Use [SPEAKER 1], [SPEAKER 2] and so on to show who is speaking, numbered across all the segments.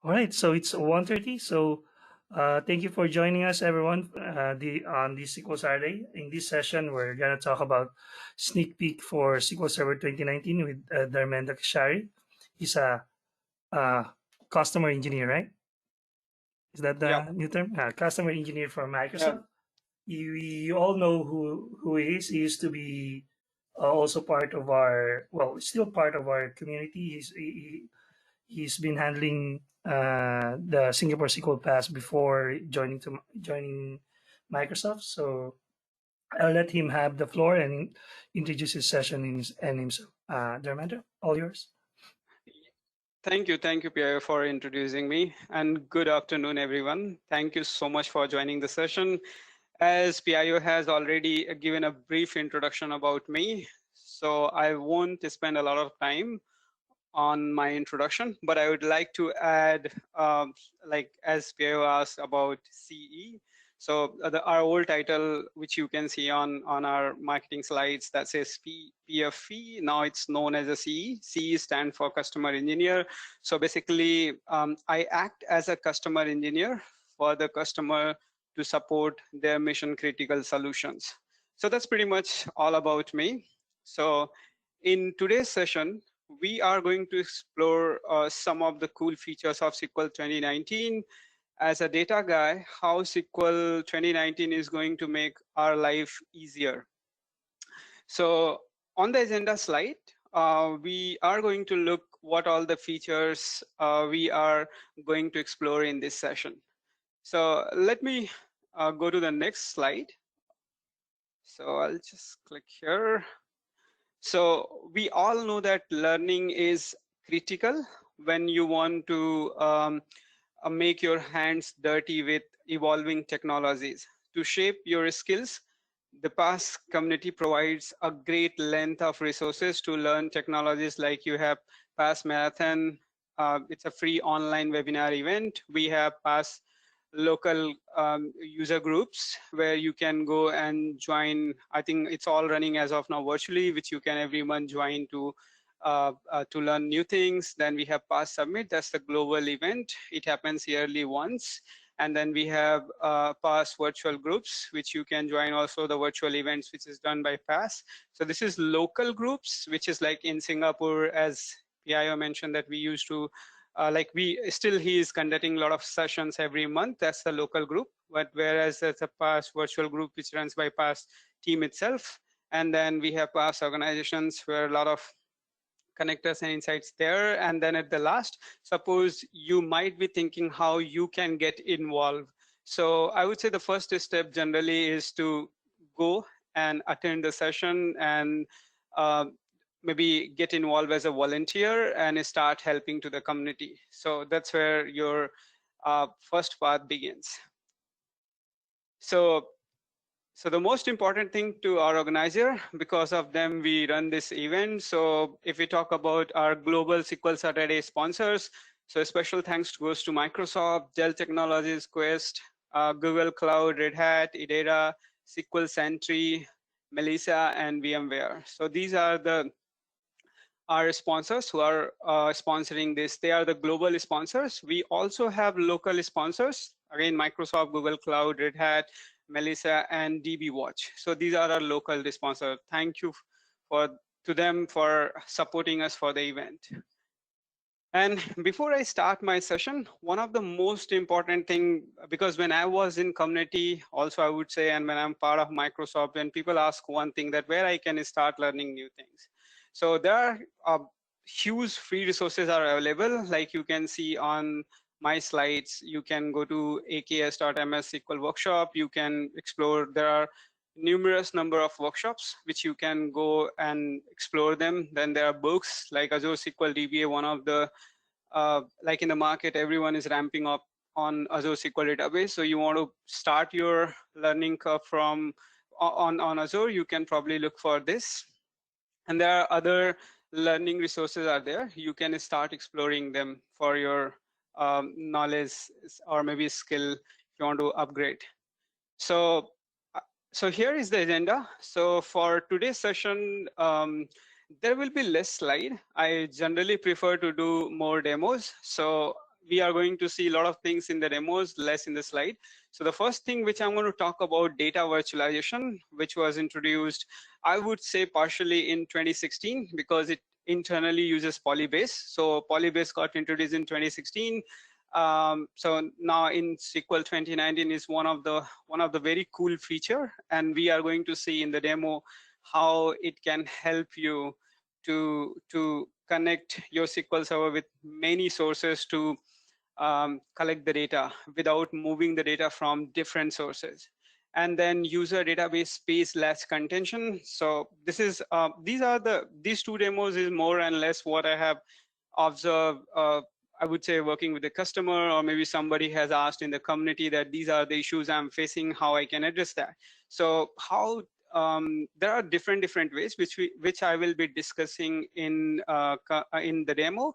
[SPEAKER 1] All right, so it's 1:30. So thank you for joining us, everyone, on this SQL Saturday. In this session, we're gonna talk about sneak peek for SQL Server 2019 with Dharmendra Keshari. He's a customer engineer, right? Is that
[SPEAKER 2] Yeah,
[SPEAKER 1] the new term? Customer engineer for
[SPEAKER 2] yeah,
[SPEAKER 1] Microsoft. You all know who he is. He used to be also part of our, well, still part of our community. He's been handling the Singapore SQL Pass before joining Microsoft. So I'll let him have the floor and introduce his session and himself. Dharmendra, all yours.
[SPEAKER 2] thank you, Pierre, for introducing me, and good afternoon, everyone. Thank you so much for joining the session. As Pio has already given a brief introduction about me, so I won't spend a lot of time on my introduction, but I would like to add, like as Pio asked about CE. So our old title, which you can see on our marketing slides, that says PFE. Now it's known as a CE. CE stands for Customer Engineer. So basically, I act as a customer engineer for the customer to support their mission critical solutions. So that's pretty much all about me. So in today's session, we are going to explore some of the cool features of SQL 2019. As a data guy, how SQL 2019 is going to make our life easier. So on the agenda slide, we are going to look what all the features we are going to explore in this session. So let me go to the next slide. So I'll just click here. So we all know that learning is critical when you want to make your hands dirty with evolving technologies. To shape your skills, the PASS community provides a great length of resources to learn technologies. Like you have PASS Marathon, it's a free online webinar event. We have PASS local user groups where you can go and join. I think it's all running as of now virtually, which you can every month join to learn new things. Then we have PASS Summit, that's the global event. It happens yearly once. And then we have PASS virtual groups, which you can join also the virtual events, which is done by PASS. So this is local groups, which is like in Singapore, as Pio mentioned, that we used to he is conducting a lot of sessions every month. That's the local group. But whereas there's a PASS virtual group which runs by PASS team itself, and then we have PASS organizations where a lot of connectors and insights there. And then at the last, suppose you might be thinking how you can get involved. So I would say the first step generally is to go and attend the session and maybe get involved as a volunteer and start helping to the community. So that's where your first path begins. So the most important thing to our organizer, because of them we run this event. So if we talk about our global SQL Saturday sponsors, so a special thanks goes to Microsoft, Dell Technologies, Quest, Google Cloud, Red Hat, Idera, SQL Sentry, Melissa, and VMware. So these are our sponsors who are sponsoring this. They are the global sponsors. We also have local sponsors, again, Microsoft, Google Cloud, Red Hat, Melissa, and DB Watch. So these are our local sponsors. Thank you to them for supporting us for the event. And before I start my session, one of the most important thing, because when I was in community, also I would say, and when I'm part of Microsoft, when people ask one thing, that where I can start learning new things. So there are huge free resources are available. Like you can see on my slides, you can go to aks.ms SQL workshop. You can explore. There are numerous number of workshops which you can go and explore them. Then there are books like Azure SQL DBA, one of the like in the market, everyone is ramping up on Azure SQL database. So you want to start your learning curve from on Azure, you can probably look for this. And there are other learning resources are there. You can start exploring them for your knowledge or maybe skill if you want to upgrade. So here is the agenda. So for today's session, there will be less slide. I generally prefer to do more demos. So we are going to see a lot of things in the demos, less in the slide. So the first thing which I'm going to talk about, data virtualization, which was introduced, I would say partially in 2016, because it internally uses Polybase. So Polybase got introduced in 2016. So now in SQL 2019 is one of the very cool feature, and we are going to see in the demo how it can help you to connect your SQL Server with many sources to collect the data without moving the data from different sources. And then user database space Latch contention. So this is these two demos is more and less what I have observed. I would say working with the customer, or maybe somebody has asked in the community that these are the issues I'm facing, how I can address that. So how there are different ways which I will be discussing in the demo,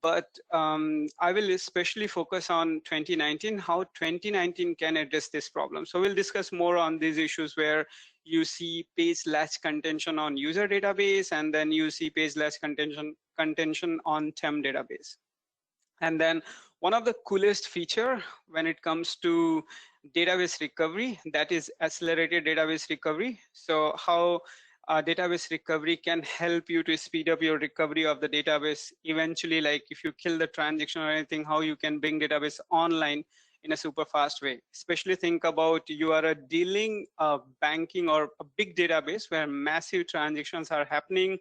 [SPEAKER 2] but I will especially focus on 2019, how 2019 can address this problem. So we'll discuss more on these issues where you see page latch contention on user database, and then you see page latch contention on Temp database. And then one of the coolest feature when it comes to database recovery, that is accelerated database recovery. So how database recovery can help you to speed up your recovery of the database. Eventually, like if you kill the transaction or anything, how you can bring database online in a super fast way. Especially think about you are dealing banking or a big database where massive transactions are happening.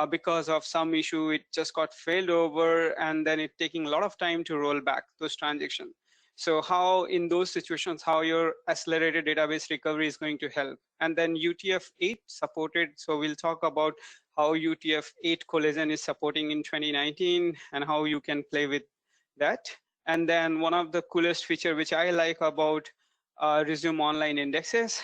[SPEAKER 2] Because of some issue, it just got failed over, and then it taking a lot of time to roll back those transactions. So how in those situations, how your accelerated database recovery is going to help. And then UTF-8 supported. So we'll talk about how UTF-8 collision is supporting in 2019 and how you can play with that. And then one of the coolest feature which I like about resume online indexes.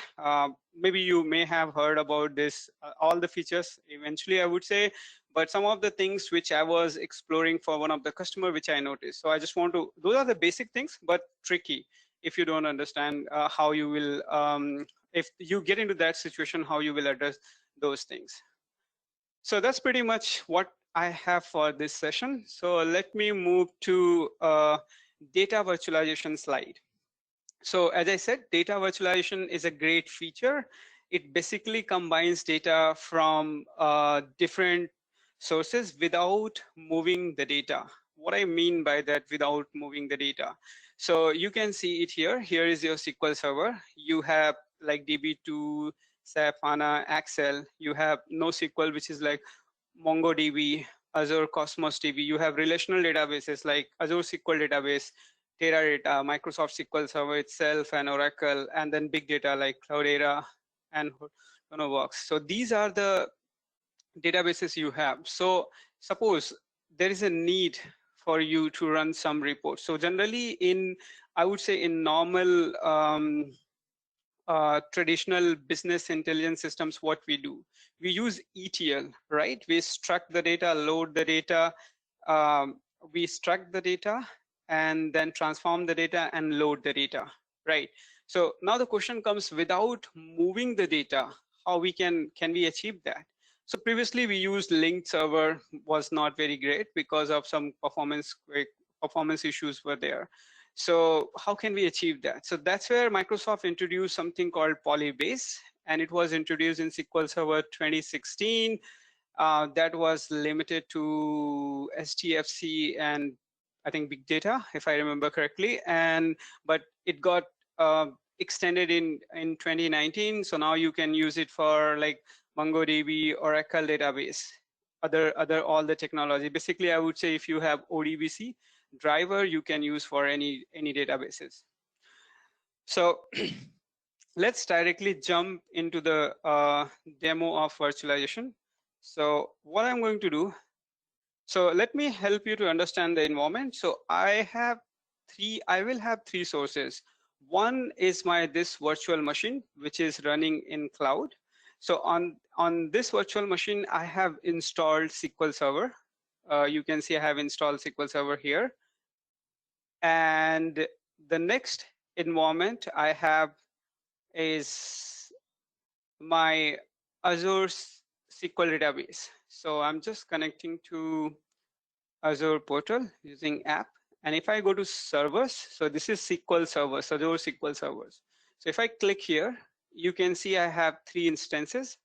[SPEAKER 2] Maybe you may have heard about this, all the features eventually I would say, but some of the things which I was exploring for one of the customer which I noticed. So I just want to, those are the basic things, but tricky if you don't understand how you will, if you get into that situation, how you will address those things. So that's pretty much what I have for this session. So let me move to data virtualization slide. So as I said, data virtualization is a great feature. It basically combines data from different sources without moving the data. What I mean by that, without moving the data. So you can see it here. Here is your SQL Server. You have like DB2, SAP, HANA, Excel. You have NoSQL, which is like MongoDB, Azure Cosmos DB. You have relational databases like Azure SQL Database, Teradata, Microsoft SQL Server itself, and Oracle, and then big data like Cloudera and Works. So these are the databases you have. So suppose there is a need for you to run some reports. So generally in, I would say in normal traditional business intelligence systems, what we do, we use ETL, right? We extract the data, load the data, we extract the data, and then transform the data and load the data, right? So now the question comes, without moving the data, how we can we achieve that? So previously we used linked server, was not very great because of some performance issues were there. So how can we achieve that? So that's where Microsoft introduced something called Polybase, and it was introduced in SQL Server 2016. That was limited to STFC and I think big data, if I remember correctly. But it got extended in 2019. So now you can use it for like MongoDB, Oracle database, all the technology. Basically, I would say if you have ODBC driver, you can use for any databases. So let's directly jump into the demo of virtualization. So what I'm going to do, so let me help you to understand the environment. So I will have three sources. One is this virtual machine, which is running in cloud. So on this virtual machine, I have installed SQL Server. You can see I have installed SQL Server here. And the next environment I have is my Azure SQL database. So I'm just connecting to Azure Portal using app, And if I go to servers, so this is SQL Server, so those SQL servers. So if I click here, you can see I have 3 instances.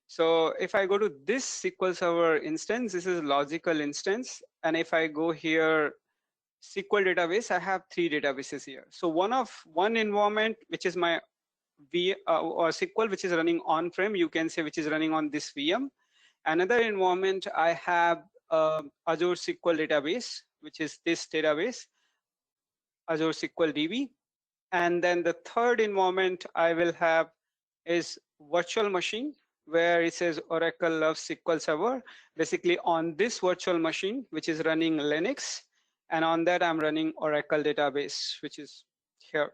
[SPEAKER 2] So if I go to this SQL Server instance, this is logical instance. And if I go here, SQL database, I have 3 databases here. So one environment, which is my or SQL, which is running on-prem, you can say, which is running on this VM. Another environment, I have Azure SQL database, which is this database, Azure SQL DB. And then the third environment I will have is virtual machine, where it says Oracle Love SQL Server. Basically on this virtual machine, which is running Linux, and on that I'm running Oracle database, which is here.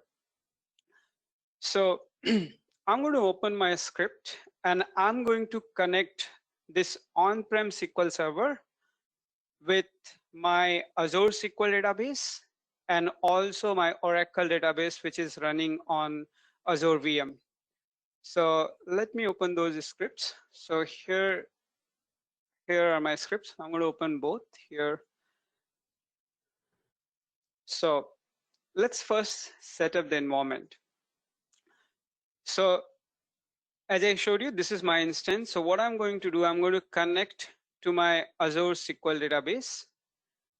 [SPEAKER 2] So I'm going to open my script and I'm going to connect this on-prem SQL Server with my Azure SQL database and also my Oracle database, which is running on Azure VM. So let me open those scripts. So here are my scripts. I'm going to open both here. So let's first set up the environment. So as I showed you, this is my instance. So what I'm going to do, I'm going to connect to my Azure SQL database.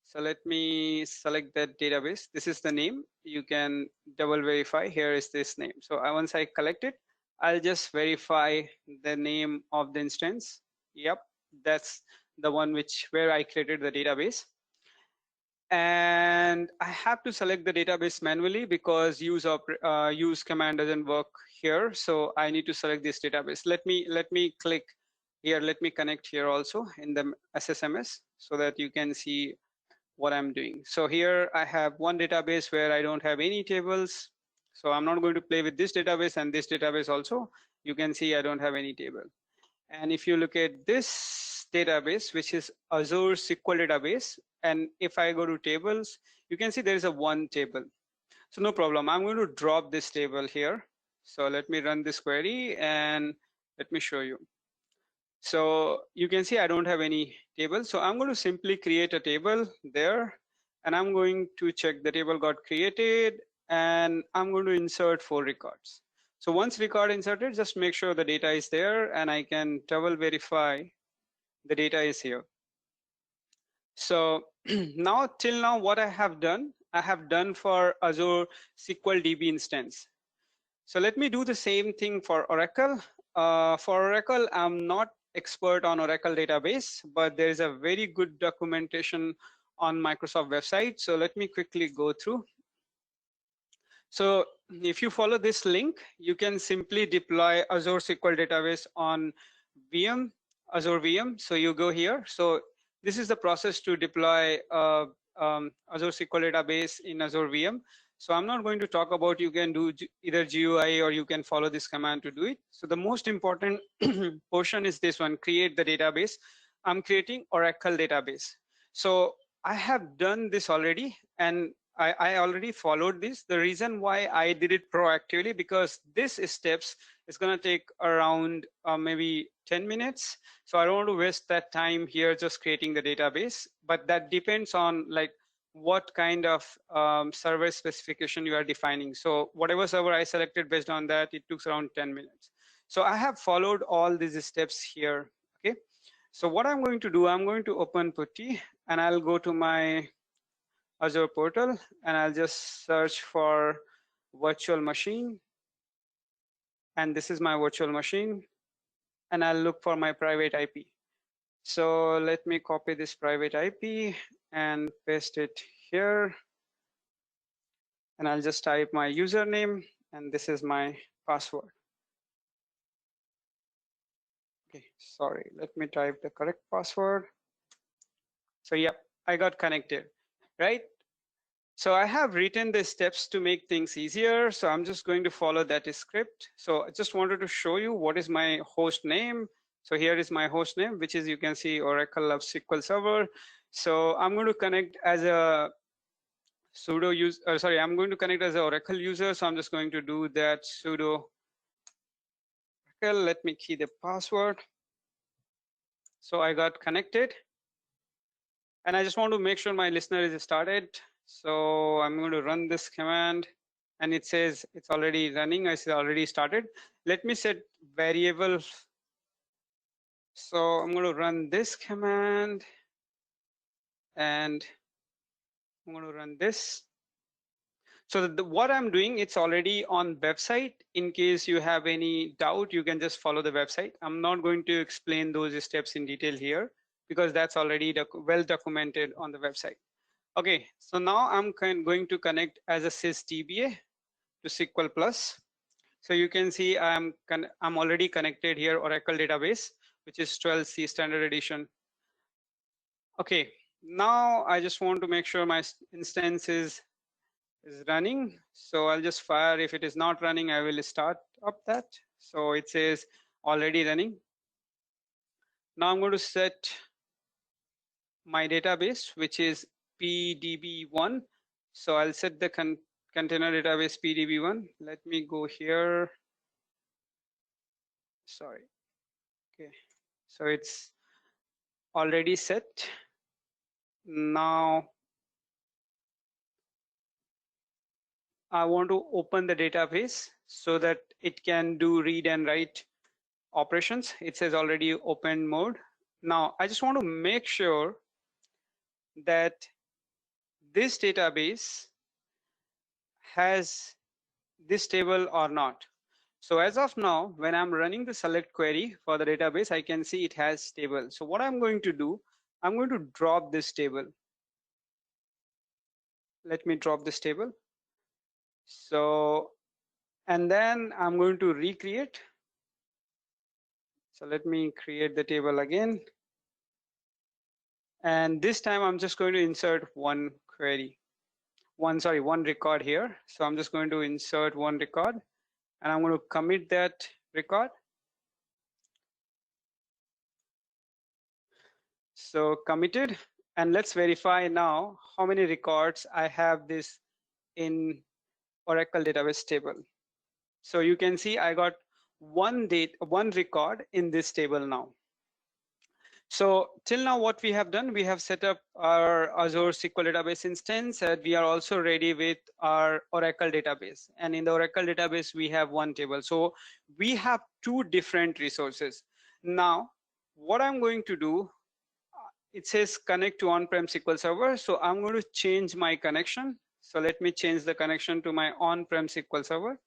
[SPEAKER 2] So let me select that database. This is the name. You can double verify. Here is this name. So once I collect it, I'll just verify the name of the instance. Yep, that's the one where I created the database. And I have to select the database manually because use command doesn't work here. So I need to select this database. Let me click here. Let me connect here also in the SSMS so that you can see what I'm doing. So here I have one database where I don't have any tables. So I'm not going to play with this database and this database also. You can see I don't have any table. And if you look at this database, which is Azure SQL database, and if I go to tables, you can see there is a one table. So no problem. I'm going to drop this table here. So let me run this query and let me show you. So you can see I don't have any table. So I'm going to simply create a table there and I'm going to check the table got created and I'm going to insert 4 records. So once record inserted, just make sure the data is there and I can double verify the data is here. So till now what I have done for Azure SQL DB instance. So let me do the same thing for Oracle. For Oracle, I'm not expert on Oracle database, but there is a very good documentation on Microsoft website. So let me quickly go through. So if you follow this link, you can simply deploy Azure SQL database on VM, Azure VM. So you go here. So this is the process to deploy Azure SQL database in Azure VM. So I'm not going to talk about, you can do either GUI or you can follow this command to do it. So the most important portion is this one, create the database. I'm creating Oracle database. So I have done this already and I already followed this. The reason why I did it proactively, because this steps is going to take around maybe 10 minutes. So I don't want to waste that time here just creating the database, but that depends on like what kind of server specification you are defining. So whatever server I selected, based on that, it took around 10 minutes. So I have followed all these steps here. Okay. So what I'm going to do, I'm going to open Putty and I'll go to my Azure Portal and I'll just search for virtual machine. And this is my virtual machine. And I'll look for my private IP. So let me copy this private IP and paste it here. And I'll just type my username and this is my password. Okay, sorry, let me type the correct password. So yeah, I got connected, right? So I have written the steps to make things easier. So I'm just going to follow that script. So I just wanted to show you what is my host name. So here is my host name, which is, you can see, Oracle of SQL Server. So I'm going to connect as a sudo user, sorry, I'm going to connect as an Oracle user. So I'm just going to do that sudo Oracle. Let me key the password. So I got connected. And I just want to make sure my listener is started. So I'm going to run this command and it says it's already running. I see already started. Let me set variable. So I'm going to run this command and I'm going to run this. So what I'm doing, it's already on website. In case you have any doubt, you can just follow the website. I'm not going to explain those steps in detail here because that's already well documented on the website. Okay, so now I'm going to connect as a sysdba to SQL Plus. So you can see I'm already connected here, Oracle database, which is 12c standard edition. Okay, now I just want to make sure my instance is running. So I'll just fire. If it is not running, I will start up that. So it says already running. Now I'm going to set my database, which is PDB1. So I'll set the container database PDB1. Let me go here. Sorry. Okay. So it's already set. Now I want to open the database so that it can do read and write operations. It says already open mode. Now I just want to make sure that this database has this table or not. So as of now, when I'm running the select query for the database, I can see it has table. So what I'm going to do, I'm going to drop this table. Let me drop this table. So, and then I'm going to recreate. So let me create the table again. And this time I'm just going to insert one query. One record here. So I'm just going to insert one record and I'm going to commit that record. So committed, and let's verify now how many records I have this in Oracle database table. So you can see I got one record in this table now. So till now what we have done, we have set up our Azure SQL database instance and we are also ready with our Oracle database. And in the Oracle database, we have one table. So we have two different resources. Now, what I'm going to do, it says connect to on-prem SQL Server. So I'm going to change my connection. So let me change the connection to my on-prem SQL Server.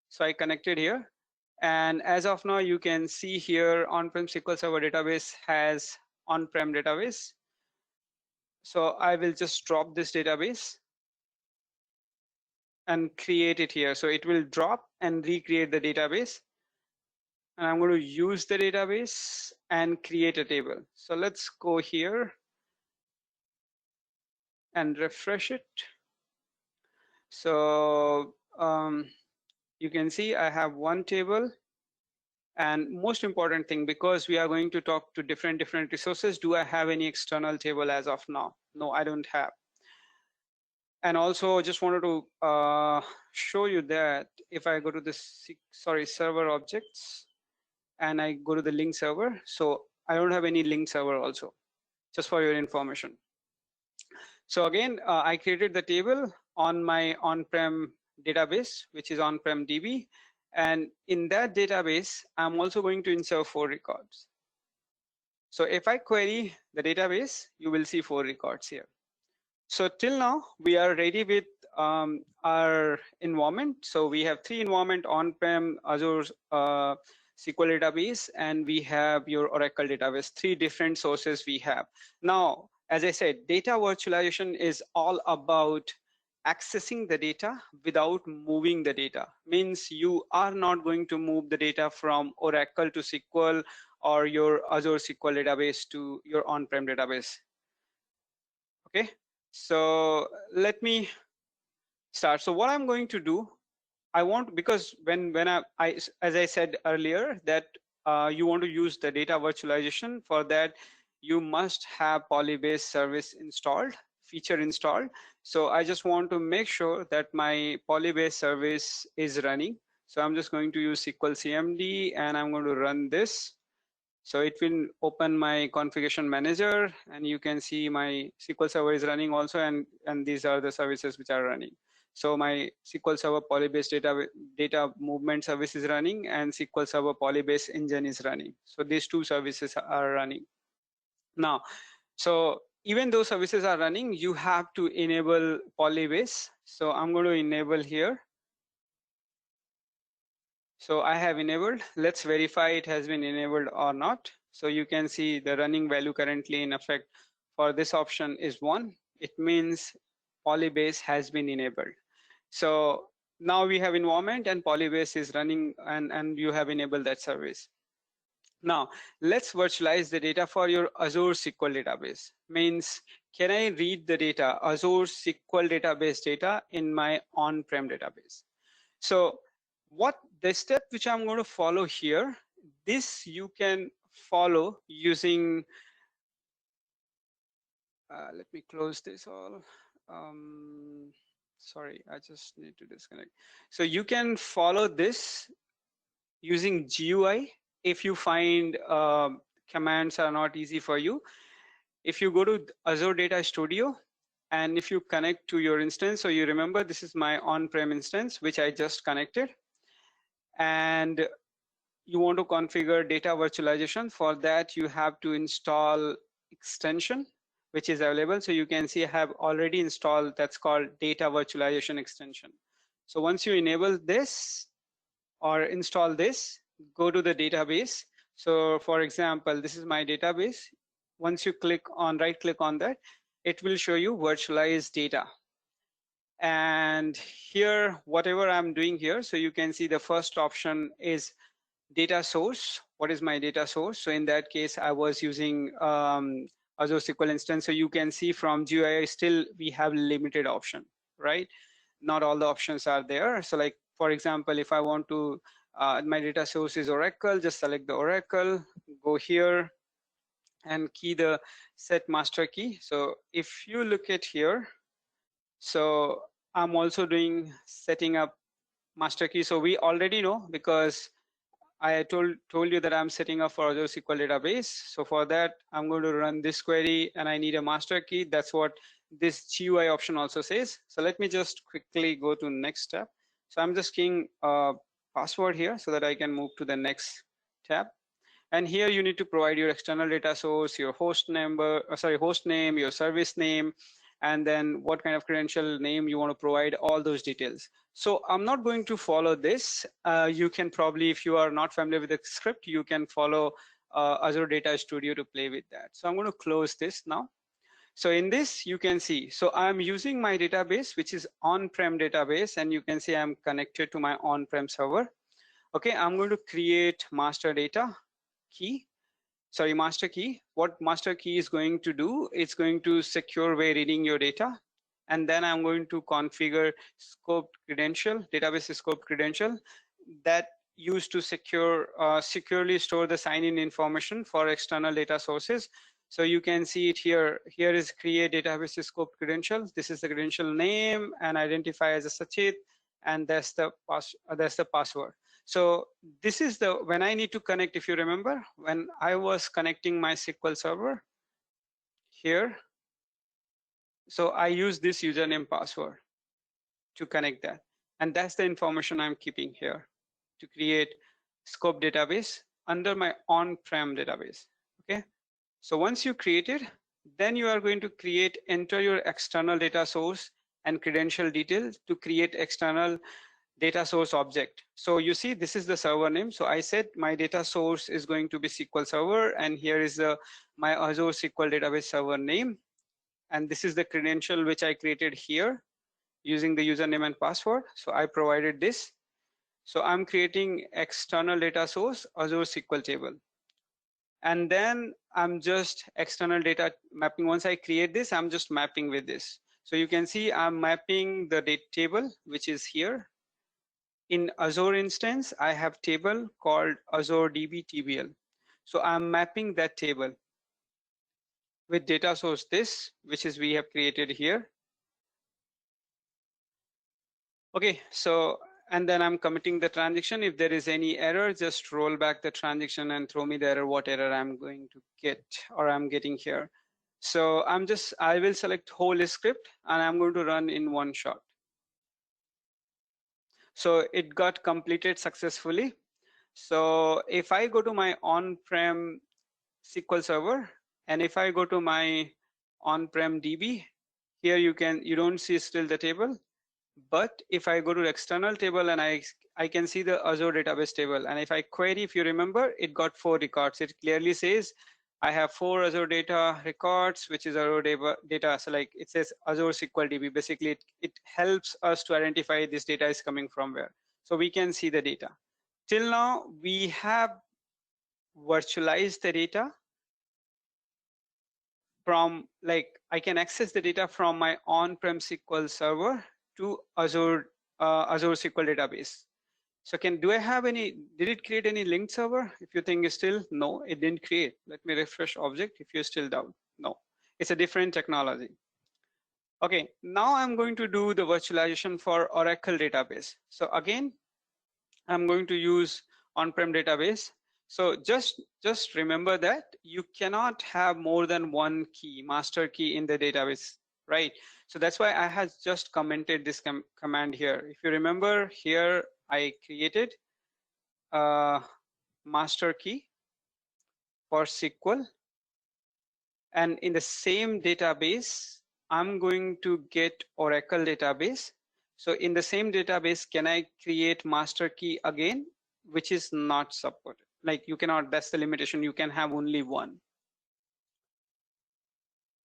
[SPEAKER 2] So I connected here. And as of now, you can see here on-prem SQL Server database has on-prem database. So I will just drop this database and create it here. So it will drop and recreate the database. And I'm going to use the database and create a table. So let's go here and refresh it. So you can see I have one table. And most important thing, because we are going to talk to different resources, do I have any external table as of now? No, I don't have. And also just wanted to show you that if I go to this, server objects, and I go to the link server, so I don't have any link server also, just for your information. So again, I created the table on my on-prem database, which is on-prem DB. And in that database, I'm also going to insert 4 records. So if I query the database, you will see 4 records here. So till now, we are ready with our environment. So we have 3 environment on-prem, Azure SQL database, and we have your Oracle database, 3 different sources we have. Now, as I said, data virtualization is all about accessing the data without moving the data. Means you are not going to move the data from Oracle to SQL or your Azure SQL database to your on-prem database. Okay, so let me start. So what I'm going to do, I want, because when I as I said earlier, that you want to use the data virtualization. For that, you must have Polybase service installed, feature installed. So I just want to make sure that my Polybase service is running. So I'm just going to use SQL CMD and I'm going to run this. So it will open my configuration manager, and you can see my SQL Server is running also, and these are the services which are running. So my SQL Server Polybase data movement service is running, and SQL Server Polybase engine is running. So these two services are running. Now, so even though services are running, you have to enable Polybase. So I'm going to enable here. So I have enabled. Let's verify it has been enabled or not. So you can see the running value currently in effect for this option is 1. It means Polybase has been enabled. So now we have environment and Polybase is running, and you have enabled that service. Now let's virtualize the data for your Azure SQL database. Means, can I read the data, Azure SQL database data in my on-prem database? So what the step which I'm going to follow here, this you can follow using, let me close this all. Sorry, I just need to disconnect. So you can follow this using GUI if you find commands are not easy for you. If you go to Azure Data Studio, and if you connect to your instance, so you remember this is my on-prem instance which I just connected, and you want to configure data virtualization. For that you have to install extension which is available. So you can see I have already installed, that's called data virtualization extension. So once you enable this or install this, go to the database. So for example, this is my database. Once you click on, right click on that, it will show you virtualized data. And here, whatever I'm doing here, so you can see the first option is data source. What is my data source? So in that case, I was using Azure SQL instance. So you can see from GUI still we have limited option, right? Not all the options are there. So like, for example, if I want to, my data source is Oracle, just select the Oracle, go here and key the set master key. So if you look at here, so I'm also doing setting up master key. So we already know because I told you that I'm setting up for Azure SQL database. So for that, I'm going to run this query and I need a master key. That's what this GUI option also says. So let me just quickly go to next step. So I'm just keying a password here so that I can move to the next tab. And here you need to provide your external data source, your host number, host name, your service name, and then what kind of credential name you want to provide, all those details. So I'm not going to follow this. You can probably, if you are not familiar with the script, you can follow Azure Data Studio to play with that. So I'm going to close this now. So in this, you can see, so I'm using my database, which is on-prem database, and you can see I'm connected to my on-prem server. Okay, I'm going to create master data key. Sorry, master key. What master key is going to do, it's going to secure way reading your data. And then I'm going to configure scoped credential, database scope credential that used to securely store the sign-in information for external data sources. So you can see it here. Here is create database scope credential. This is the credential name and identify as a Sachit, and that's the password. So this is the, when I need to connect, if you remember, when I was connecting my SQL Server here, so I use this username password to connect that. And that's the information I'm keeping here to create scope database under my on-prem database, okay? So once you create it, then you are going to enter your external data source and credential details to create external data source object. So you see, this is the server name. So I said my data source is going to be SQL Server, and here is my Azure SQL database server name. And this is the credential which I created here using the username and password. So I provided this. So I'm creating external data source, Azure SQL table. And then I'm just external data mapping. Once I create this, I'm just mapping with this. So you can see I'm mapping the data table, which is here. In Azure instance, I have table called Azure DB TBL. So I'm mapping that table with data source this, which is we have created here. Okay, so and then I'm committing the transaction. If there is any error, just roll back the transaction and throw me the error, what error I'm going to get or I'm getting here. So I will select whole script and I'm going to run in one shot. So it got completed successfully. So if I go to my on-prem SQL Server, and if I go to my on-prem DB, here you don't see still the table. But if I go to the external table and I can see the Azure database table, and if I query, if you remember, it got 4 records. It clearly says I have 4 Azure data records, which is Azure data. So like it says Azure SQL DB. Basically, it helps us to identify this data is coming from where. So we can see the data. Till now, we have virtualized the data from, like, I can access the data from my on-prem SQL Server to Azure SQL database. So do I have did it create any linked server? If you think it's still, no, it didn't create. Let me refresh object if you're still down. No, it's a different technology. Okay, now I'm going to do the virtualization for Oracle database. So again, I'm going to use on-prem database. So just remember that you cannot have more than one key, master key in the database, right? So that's why I have just commented this command here. If you remember here, I created a master key for SQL, and in the same database, I'm going to get Oracle database. So in the same database, can I create master key again, which is not supported? Like you cannot, that's the limitation, you can have only one.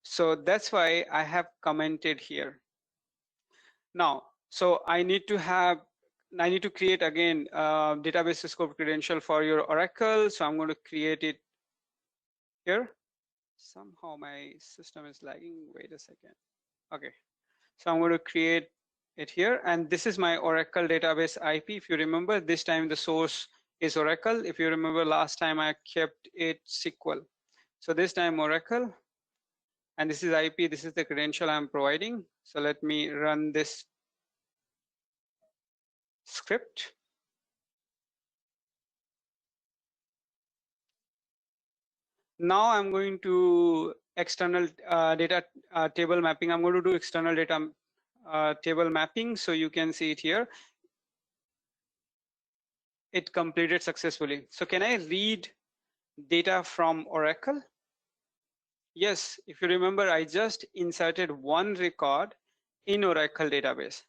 [SPEAKER 2] So that's why I have commented here. Now, so I need to create again database scope credential for your Oracle. So I'm going to create it here. Somehow my system is lagging. Wait a second. Okay. So I'm going to create it here. And this is my Oracle database IP. If you remember, this time the source is Oracle. If you remember last time I kept it SQL. So this time Oracle. And this is IP. This is the credential I'm providing. So let me run this script. Now I'm going to external data table mapping. I'm going to do external data table mapping. So you can see it here. It completed successfully. So can I read data from Oracle? Yes, if you remember, I just inserted one record in Oracle database.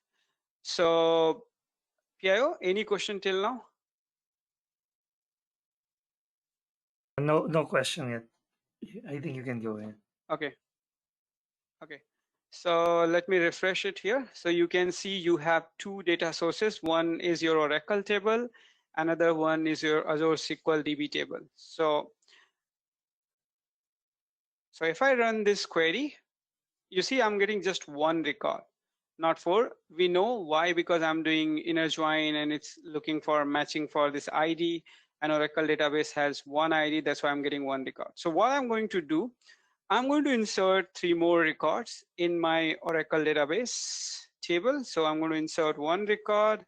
[SPEAKER 2] So PIO, any question till now?
[SPEAKER 1] No question yet. I think you can go ahead.
[SPEAKER 2] Okay. Okay. So let me refresh it here. So you can see you have 2 data sources. One is your Oracle table. Another one is your Azure SQL DB table. So if I run this query, you see I'm getting just one record, not 4. We know why, because I'm doing inner join and it's looking for matching for this ID, and Oracle database has one ID. That's why I'm getting one record. So what I'm going to do, I'm going to insert 3 more records in my Oracle database table. So I'm going to insert one record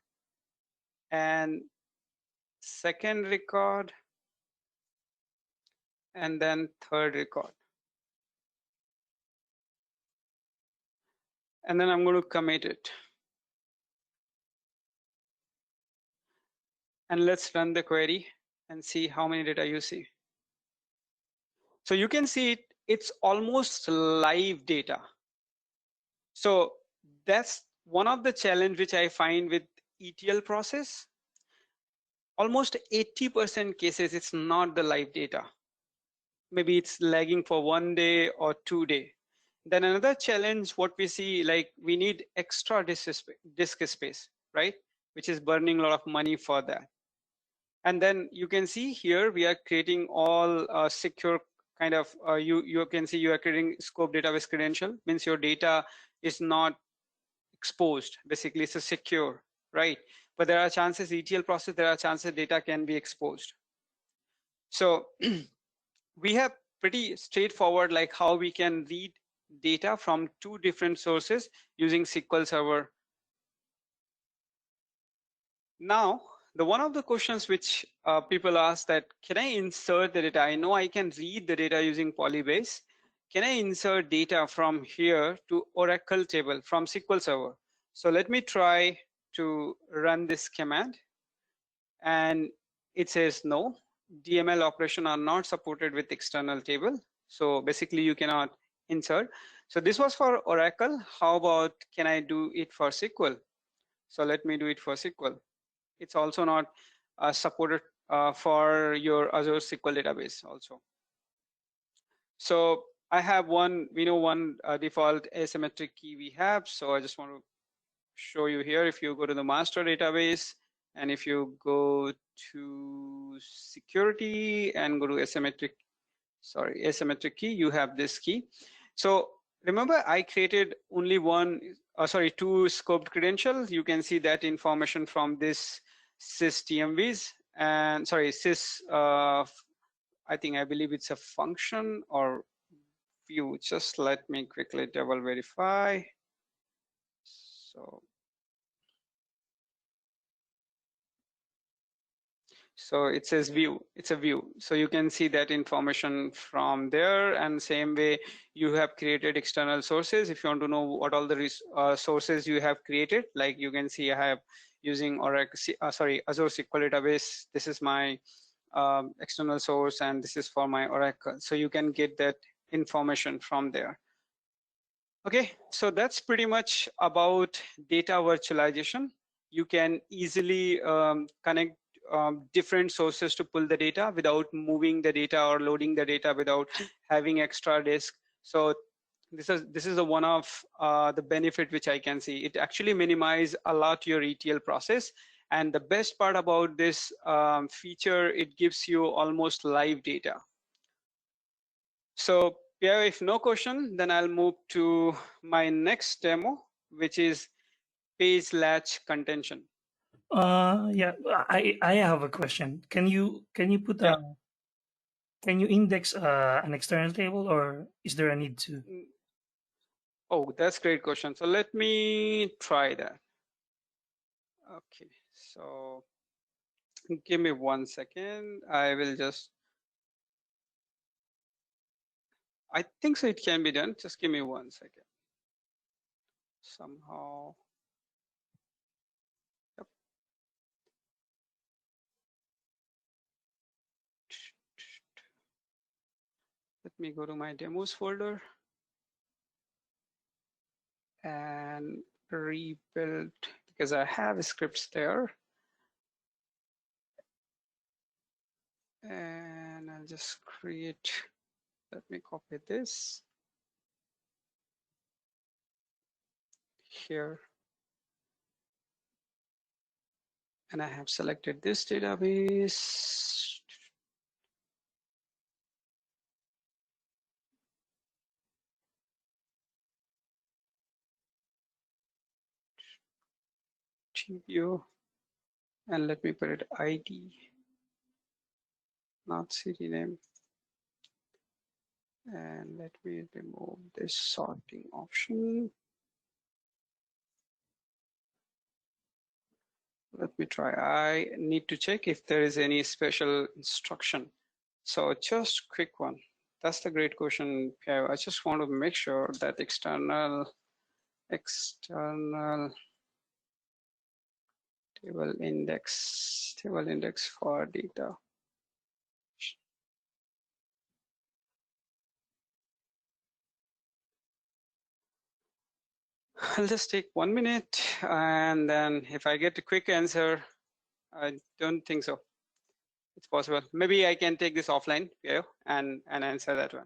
[SPEAKER 2] and second record and then third record. And then I'm going to commit it. And let's run the query and see how many data you see. So you can see it's almost live data. So that's one of the challenge which I find with ETL process. Almost 80% cases, it's not the live data. Maybe it's lagging for 1 day or 2 days. Then another challenge, what we see, like we need extra disk space, right? Which is burning a lot of money for that. And then you can see here, we are creating all secure kind of, you can see you are creating scope database credential, means your data is not exposed. Basically, it's a secure, right? But there are chances, ETL process, there are chances data can be exposed. So we have pretty straightforward, like how we can read data from 2 different sources using SQL Server. Now, the one of the questions which people ask that, can I insert the data? I know I can read the data using Polybase. Can I insert data from here to Oracle table from SQL Server? So let me try to run this command, and it says no, DML operation are not supported with external table. So basically you cannot insert. So this was for Oracle. How about, can I do it for SQL? So let me do it for SQL. It's also not supported for your Azure SQL database also. So I have one, we know one default asymmetric key we have. So I just want to show you here. If you go to the master database, and if you go to security and go to asymmetric key, you have this key. So remember, I created only two scoped credentials. You can see that information from this sys and sys, I believe it's a function or view. Just let me quickly double verify. So it says view, it's a view. So you can see that information from there, and same way you have created external sources. If you want to know what all the sources you have created, like you can see I have using Azure SQL database. This is my external source, and this is for my Oracle. So you can get that information from there. Okay, so that's pretty much about data virtualization. You can easily connect different sources to pull the data without moving the data or loading the data without having extra disk. So this is the one of the benefit which I can see. It actually minimize a lot your ETL process. And the best part about this feature, it gives you almost live data. So yeah, if no question, then I'll move to my next demo, which is page latch contention.
[SPEAKER 1] Yeah, I have a question. Can you put
[SPEAKER 2] Yeah.
[SPEAKER 1] can you index an external table, or is there a need to?
[SPEAKER 2] Oh, that's a great question. So let me try that. Okay, so give me 1 second. I will just, I think so it can be done. Just give me 1 second. Somehow. Yep. Let me go to my demos folder and rebuild, because I have scripts there. And I'll just create, let me copy this here. And I have selected this database. TView, and let me put it ID, not city name. And let me remove this sorting option. Let me try. I need to check if there is any special instruction. So just quick one. That's the great question. I just want to make sure that external table index for data. I'll just take 1 minute, and then if I get a quick answer, I don't think so. It's possible. Maybe I can take this offline, Pierre, and answer that one.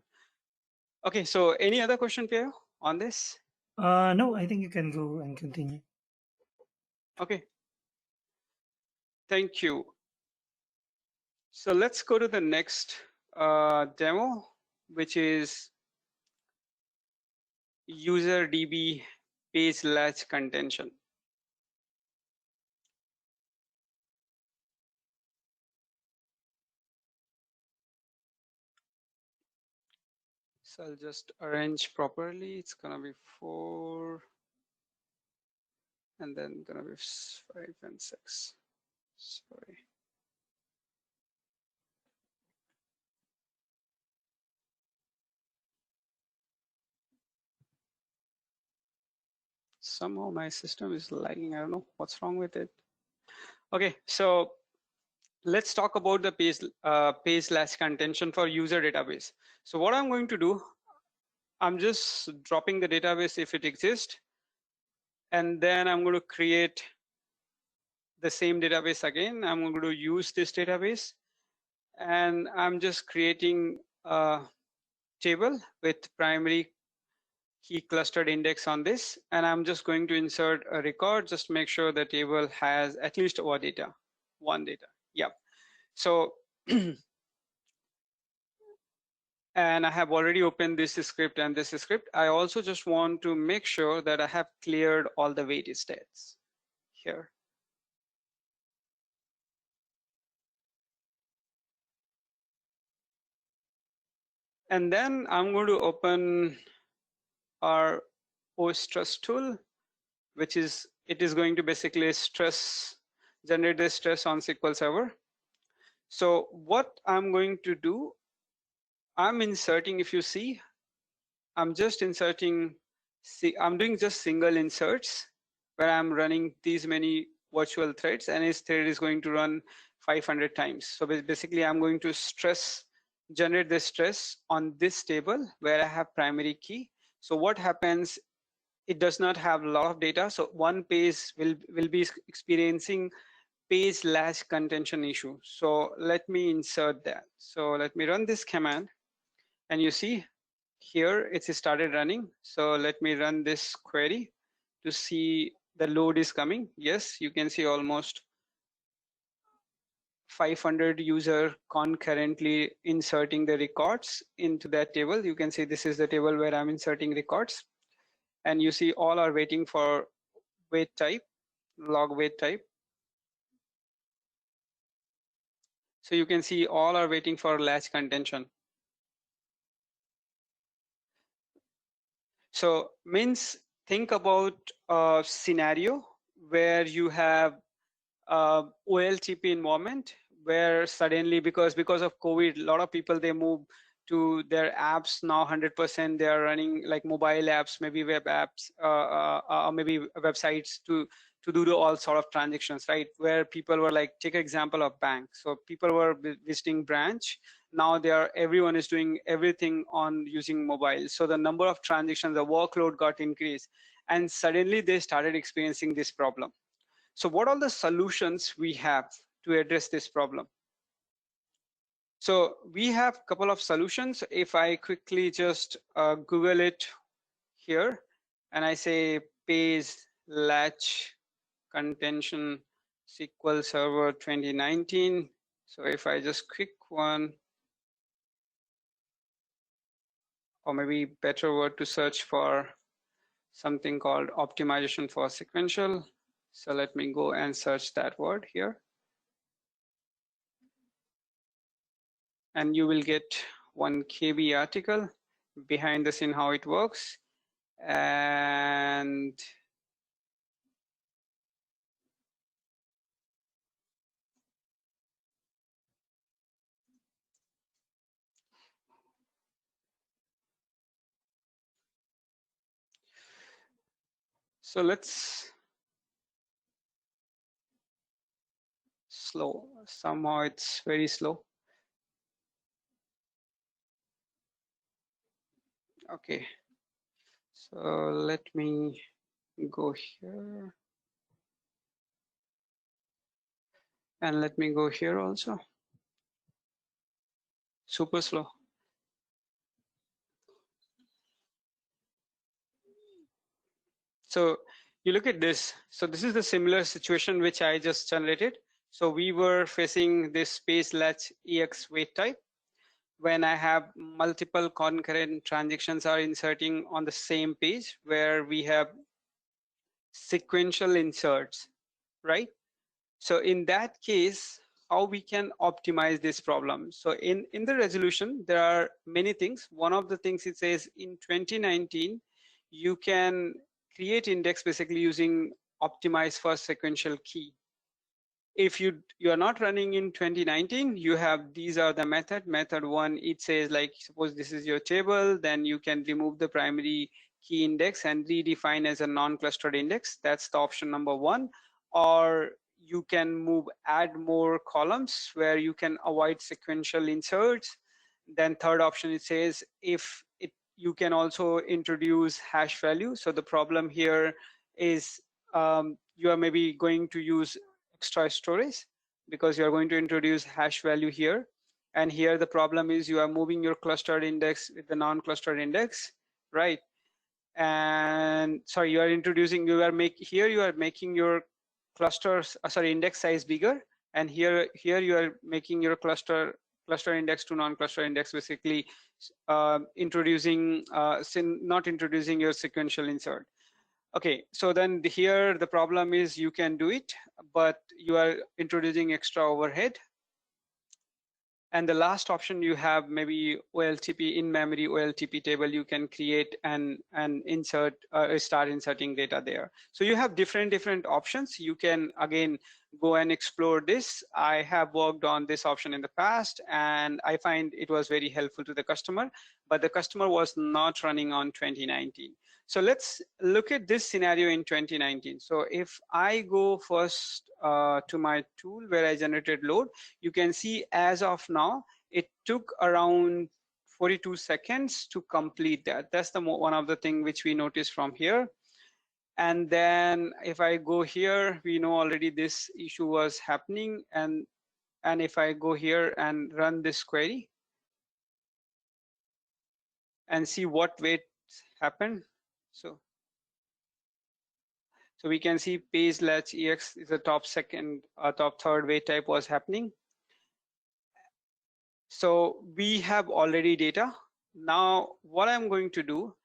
[SPEAKER 2] Okay, so any other question, Pierre, on this?
[SPEAKER 1] No, I think you can go and continue.
[SPEAKER 2] Okay. Thank you. So let's go to the next demo, which is UserDB page latch contention. So I'll just arrange properly. It's gonna be 4, and then gonna be 5 and 6. Sorry. Somehow my system is lagging. I don't know what's wrong with it. Okay, so let's talk about the page latch contention for user database. So what I'm going to do, I'm just dropping the database if it exists, and then I'm going to create the same database again. I'm going to use this database, and I'm just creating a table with primary key clustered index on this, and I'm just going to insert a record. Just make sure the table has at least one data. Yep. So and I have already opened this script and this script. I also just want to make sure that I have cleared all the wait states here. And then I'm going to open our OS stress tool, which is, it is going to basically generate the stress on SQL Server. So what I'm going to do, I'm inserting, if you see, I'm just inserting, I'm doing just single inserts where I'm running these many virtual threads, and each thread is going to run 500 times. So basically I'm going to generate the stress on this table where I have primary key. So what happens, it does not have a lot of data. So one page will be experiencing page latch contention issue. So let me insert that. So let me run this command, and you see here it's started running. So let me run this query to see the load is coming. Yes, you can see almost 500 user concurrently inserting the records into that table. You can see this is the table where I'm inserting records, and you see all are waiting for wait type, log wait type. So you can see all are waiting for latch contention. So means think about a scenario where you have OLTP environment where suddenly because of COVID, a lot of people, they move to their apps now 100%. They are running like mobile apps, maybe web apps, maybe websites to do all sort of transactions, right? Where people were like, take an example of bank. So people were visiting branch. Now everyone is doing everything on using mobile. So the number of transactions, the workload got increased, and suddenly they started experiencing this problem. So what are the solutions we have to address this problem? So we have a couple of solutions. If I quickly just Google it here, and I say page latch contention SQL Server 2019. So if I just click one, or maybe better word to search for something called optimization for sequential. So let me go and search that word here. And you will get one KB article behind the scene how it works. And so let's slow. Somehow it's very slow. Okay. So let me go here. And let me go here also. Super slow. So you look at this. So this is the similar situation which I just generated. So we were facing this page latch EX wait type when I have multiple concurrent transactions are inserting on the same page where we have sequential inserts, right? So in that case, how we can optimize this problem? So in the resolution, there are many things. One of the things it says in 2019, you can create index basically using optimize for sequential key. If you are not running in 2019, you have, these are the method one, it says like, suppose this is your table, then you can remove the primary key index and redefine as a non-clustered index. That's the option number one. Or you can add more columns where you can avoid sequential inserts. Then third option, it says if you can also introduce hash value. So the problem here is you are maybe going to use extra storage because you are going to introduce hash value here. And here the problem is you are moving your clustered index with the non-clustered index, right? And sorry, you are making your clusters, index size bigger, and here you are making your cluster index to non-cluster index, basically not introducing your sequential insert. Okay, so then here the problem is you can do it, but you are introducing extra overhead. And the last option, you have maybe OLTP, in-memory OLTP table. You can create and insert, start inserting data there. So you have different options. You can again go and explore this. I have worked on this option in the past, and I find it was very helpful to the customer, but the customer was not running on 2019. So let's look at this scenario in 2019. So if I go first to my tool where I generated load, you can see as of now, it took around 42 seconds to complete that. That's one of the things which we noticed from here. And then if I go here, we know already this issue was happening. And if I go here and run this query and see what wait happened. So we can see page latch ex is the top third wait type was happening. So we have already data. Now what I'm going to do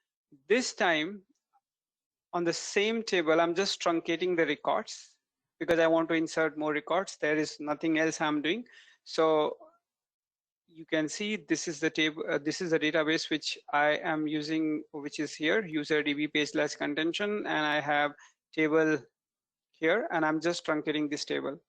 [SPEAKER 2] this time on the same table, I'm just truncating the records because I want to insert more records. There is nothing else I'm doing. So you can see this is the table. This is the database which I am using, which is here, UserDB page latch contention, and I have table here, and I'm just truncating this table.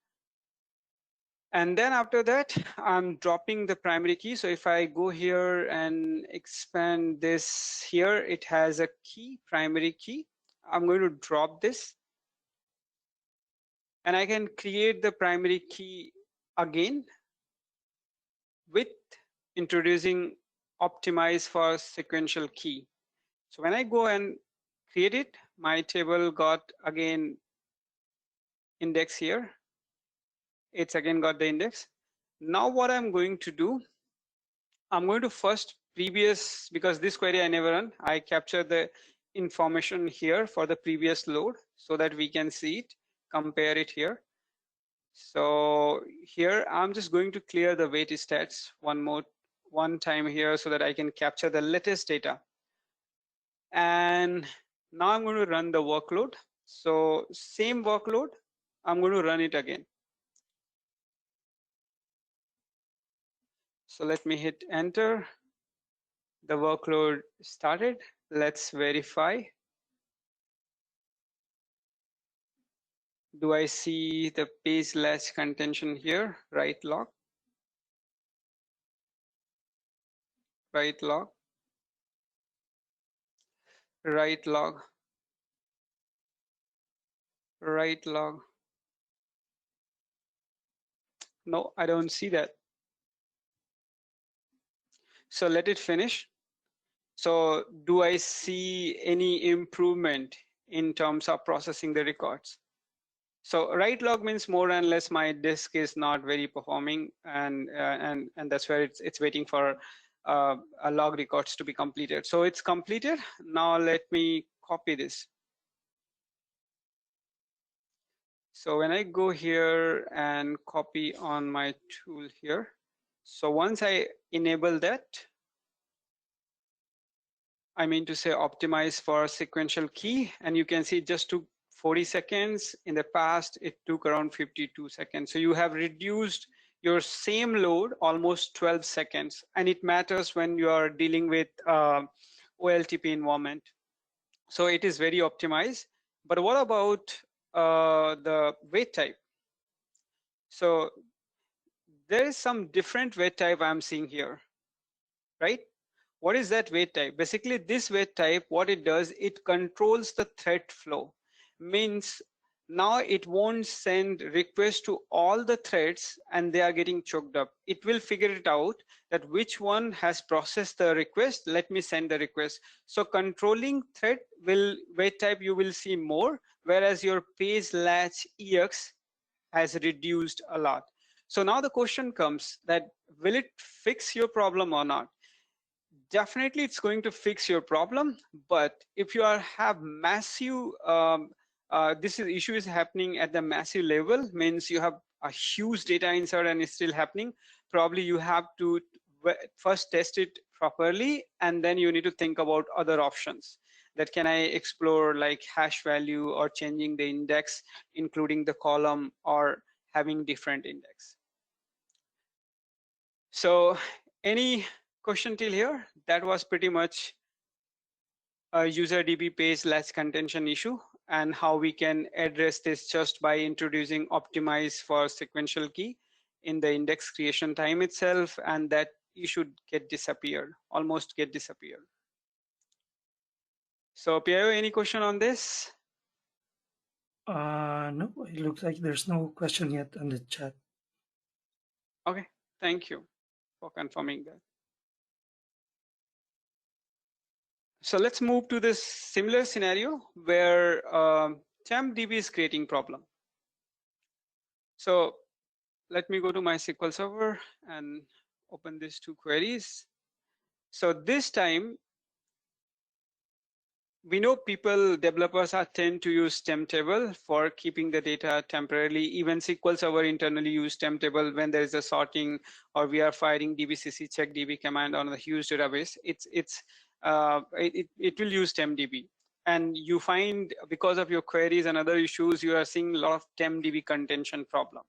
[SPEAKER 2] And then after that, I'm dropping the primary key. So if I go here and expand this here, it has a key, primary key. I'm going to drop this. And I can create the primary key again with introducing optimize for sequential key. So when I go and create it, my table got again index here. It's again got the index. Now what I'm going to do, I'm going to first because this query I never run, I capture the information here for the previous load so that we can see it, compare it here. So here I'm just going to clear the wait stats one time here so that I can capture the latest data. And now I'm going to run the workload. So same workload, I'm going to run it again. So let me hit enter. The workload started. Let's verify. Do I see the page latch contention here? Right log. Right log. Right log. Right log. No, I don't see that. So let it finish. So do I see any improvement in terms of processing the records? So write log means more and less my disk is not very performing, and that's where it's waiting for a log records to be completed. So it's completed. Now let me copy this. So when I go here and copy on my tool here, so once I enable that, I mean to say optimize for sequential key, and you can see it just took 40 seconds. In the past, it took around 52 seconds. So you have reduced your same load almost 12 seconds, and it matters when you are dealing with OLTP environment. So it is very optimized. But what about the wait type? So there is some different wait type I'm seeing here, right? What is that wait type? Basically, this wait type, what it does, it controls the thread flow. Means now it won't send requests to all the threads and they are getting choked up. It will figure it out that which one has processed the request. Let me send the request. So controlling thread will wait type you will see more, whereas your page latch EX has reduced a lot. So now the question comes that will it fix your problem or not? Definitely it's going to fix your problem, but if you have massive this issue is happening at the massive level, means you have a huge data insert and it's still happening, probably you have to first test it properly, and then you need to think about other options that can I explore, like hash value or changing the index, including the column, or having different index. So any question till here? That was pretty much a UserDB page latch contention issue, and how we can address this just by introducing optimize for sequential key in the index creation time itself, and that issue get disappeared, almost get disappeared. So Pierre, any question on this?
[SPEAKER 1] No, it looks like there's no question yet on the chat.
[SPEAKER 2] Okay, thank you for confirming that. So let's move to this similar scenario where Tempdb is creating problem. So let me go to my SQL Server and open these two queries. So this time, we know developers tend to use temp table for keeping the data temporarily. Even SQL Server internally use temp table when there is a sorting, or we are firing dbcc check db command on the huge database. It will use Tempdb. And you find because of your queries and other issues, you are seeing a lot of Tempdb contention problem.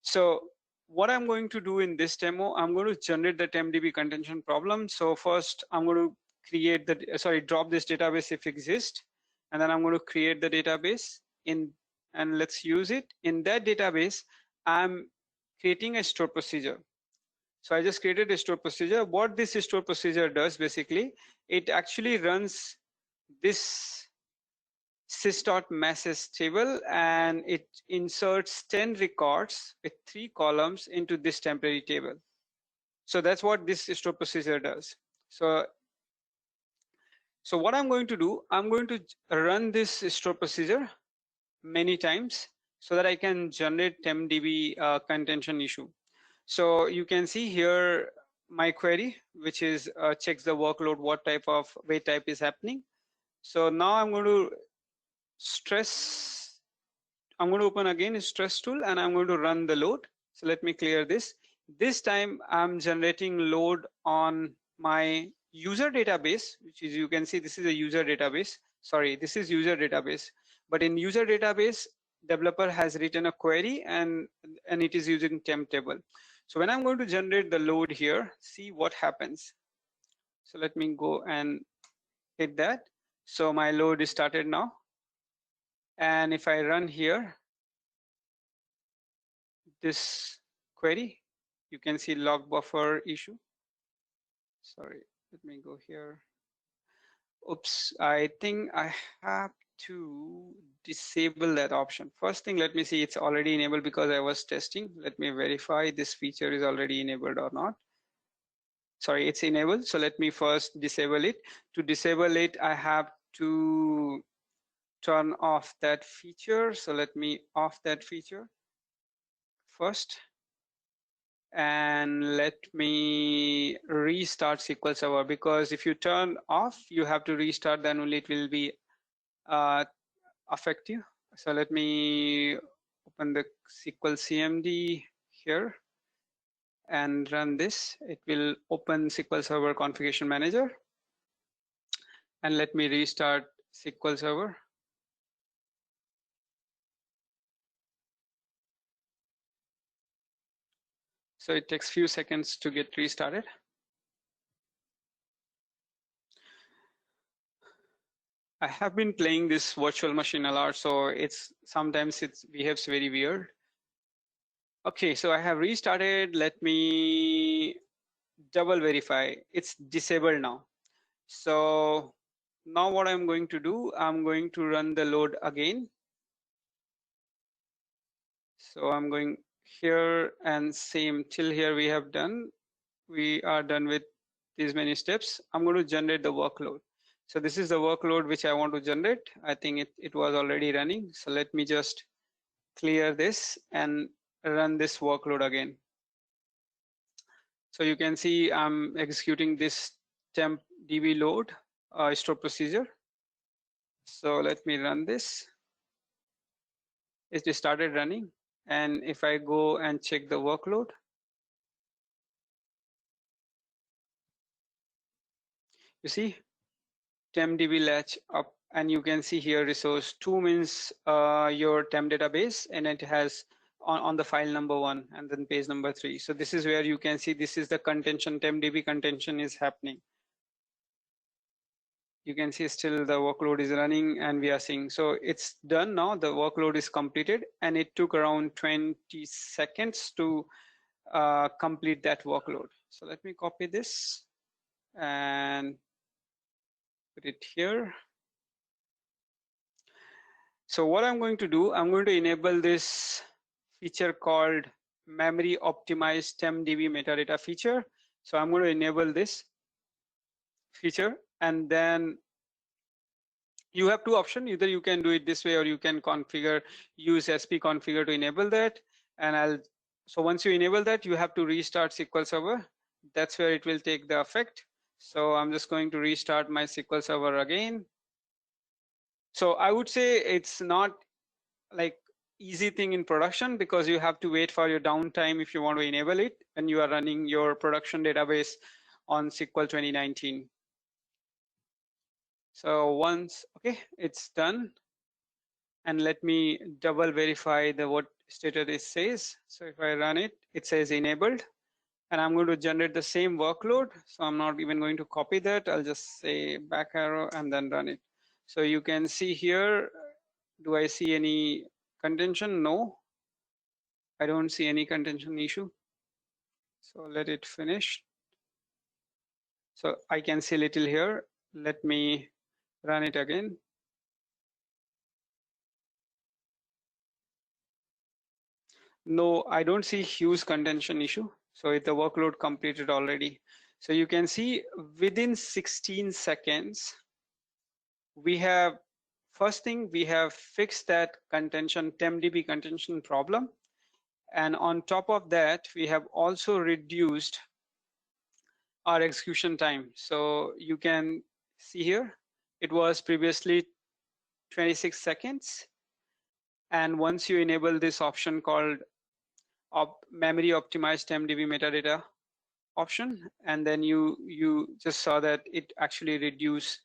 [SPEAKER 2] So what I'm going to do in this demo, I'm going to generate the Tempdb contention problem. So first I'm going to create drop this database if it exists, and then I'm going to create the database and let's use it. In that database, I'm creating a store procedure. So I just created a store procedure. What this store procedure does, basically, it actually runs this sys.message table, and it inserts 10 records with 3 columns into this temporary table. So that's what this store procedure does. So what I'm going to do, I'm going to run this store procedure many times so that I can generate Tempdb contention issue. So you can see here my query, which is checks the workload, what type of wait type is happening. So now I'm going to I'm going to open again a stress tool, and I'm going to run the load. So let me clear this. This time I'm generating load on my user database, which is, you can see this is a user database. Sorry, this is user database. But in user database, developer has written a query and it is using temp table. So when I'm going to generate the load here, see what happens. So let me go and hit that. So my load is started now. And if I run here, this query, you can see log buffer issue. Sorry, let me go here. Oops, I think I have to disable that option. First thing, let me see it's already enabled because I was testing. Let me verify this feature is already enabled or not. Sorry, it's enabled. So let me first disable it. To disable it, I have to turn off that feature. So let me off that feature first. And let me restart SQL Server, because if you turn off, you have to restart, then only it will be effective. So let me open the SQL CMD here and run this. It will open SQL Server Configuration Manager. And let me restart SQL Server. So it takes few seconds to get restarted. I have been playing this virtual machine a lot, so sometimes it behaves very weird. Okay, so I have restarted. Let me double verify. It's disabled now. So now what I'm going to do, I'm going to run the load again. So I'm going here and same till here we have done. We are done with these many steps. I'm going to generate the workload. So this is the workload which I want to generate. I think it was already running. So let me just clear this and run this workload again. So you can see I'm executing this Tempdb load store procedure. So let me run this. It just started running. And if I go and check the workload, you see Tempdb latch up, and you can see here resource 2 means your temp database, and it has on the file number 1 and then page number 3. So this is where you can see this is the contention, Tempdb contention is happening. You can see still the workload is running and we are seeing. So it's done now, the workload is completed, and it took around 20 seconds to complete that workload. So let me copy this and put it here. So what I'm going to do, I'm going to enable this feature called memory optimized Tempdb metadata feature. So I'm going to enable this feature, and then you have two options. Either you can do it this way, or you can configure, use sp configure to enable that. And so once you enable that, you have to restart SQL Server. That's where it will take the effect. So I'm just going to restart my SQL Server again. So I would say it's not like easy thing in production, because you have to wait for your downtime if you want to enable it when you are running your production database on SQL 2019. So once, okay, it's done. And let me double verify the what status it says. So if I run it, it says enabled, and I'm going to generate the same workload. So I'm not even going to copy that. I'll just say back arrow and then run it. So you can see here, do I see any contention? No, I don't see any contention issue. So let it finish. So I can see little here. Let me run it again. No, I don't see huge contention issue. So it's the workload completed already. So you can see within 16 seconds, we have, first thing, we have fixed that contention, Tempdb contention problem. And on top of that, we have also reduced our execution time. So you can see here, it was previously 26 seconds. And once you enable this option called memory optimized Tempdb metadata option, and then you just saw that it actually reduced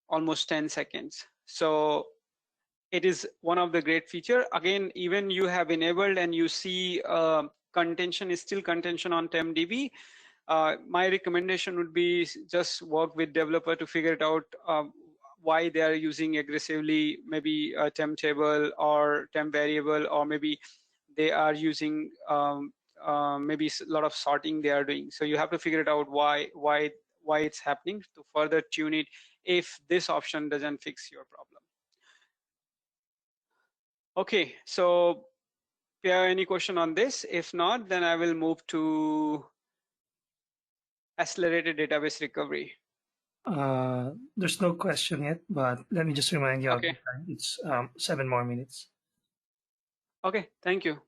[SPEAKER 2] almost 10 seconds. So it is one of the great feature. Again, even you have enabled and you see contention is still contention on Tempdb. My recommendation would be just work with developer to figure it out why they are using aggressively, maybe a temp table or temp variable, or maybe they are using maybe a lot of sorting they are doing. So you have to figure it out why it's happening to further tune it if this option doesn't fix your problem. Okay, so if you have any question on this, if not, then I will move to accelerated database recovery.
[SPEAKER 1] There's no question yet, but let me just remind you of the
[SPEAKER 2] Okay.
[SPEAKER 1] time. It's 7 more minutes.
[SPEAKER 2] Okay, thank you.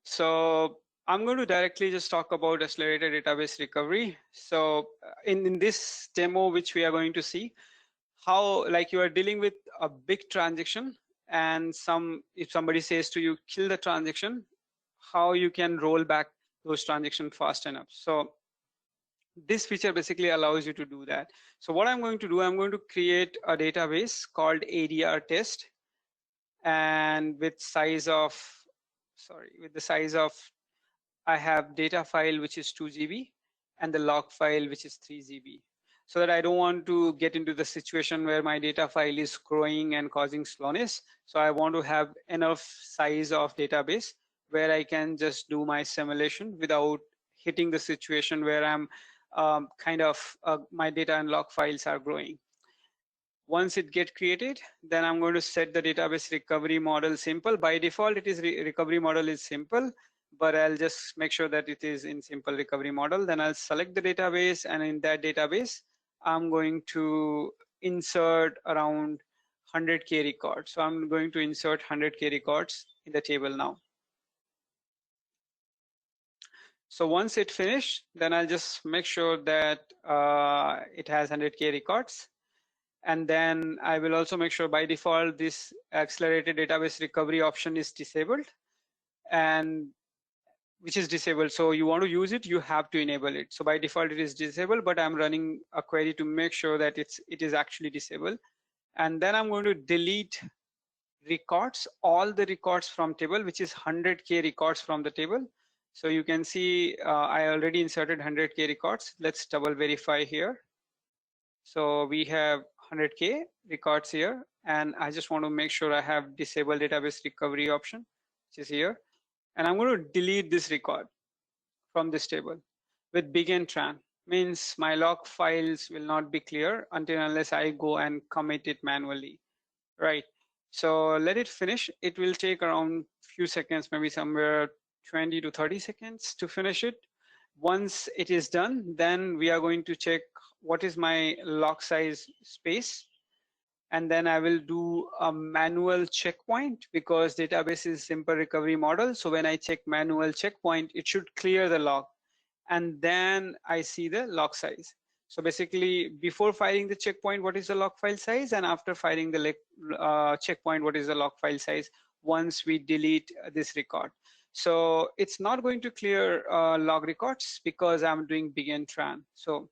[SPEAKER 2] So I'm going to directly just talk about accelerated database recovery. So in this demo, which we are going to see, how like you are dealing with a big transaction, and if somebody says to you, kill the transaction, how you can roll back those transactions fast enough. So this feature basically allows you to do that. So what I'm going to do, I'm going to create a database called ADR test, and with the size of I have data file which is 2 GB and the log file which is 3 GB, so that I don't want to get into the situation where my data file is growing and causing slowness. So I want to have enough size of database where I can just do my simulation without hitting the situation where I'm my data and log files are growing. Once it gets created, then I'm going to set the database recovery model simple. By default, it is recovery model is simple, but I'll just make sure that it is in simple recovery model. Then I'll select the database, and in that database, I'm going to insert around 100K records. So I'm going to insert 100K records in the table now. So once it finished, then I'll just make sure that it has 100K records. And then I will also make sure by default this accelerated database recovery option is disabled, and which is disabled. So you want to use it, you have to enable it. So by default it is disabled, but I'm running a query to make sure that it is actually disabled. And then I'm going to delete records, all the records from table, which is 100K records from the table. So you can see I already inserted 100K records. Let's double verify here. So we have 100K records here, and I just want to make sure I have disabled database recovery option, which is here. And I'm going to delete this record from this table with begin Tran. Means my log files will not be clear until unless I go and commit it manually, right? So let it finish. It will take around few seconds, maybe somewhere 20 to 30 seconds to finish it. Once it is done, then we are going to check what is my log size space. And then I will do a manual checkpoint because database is simple recovery model. So when I check manual checkpoint, it should clear the log. And then I see the log size. So basically before firing the checkpoint, what is the log file size? And after firing the checkpoint, what is the log file size once we delete this record? So it's not going to clear log records because I'm doing begin Tran. So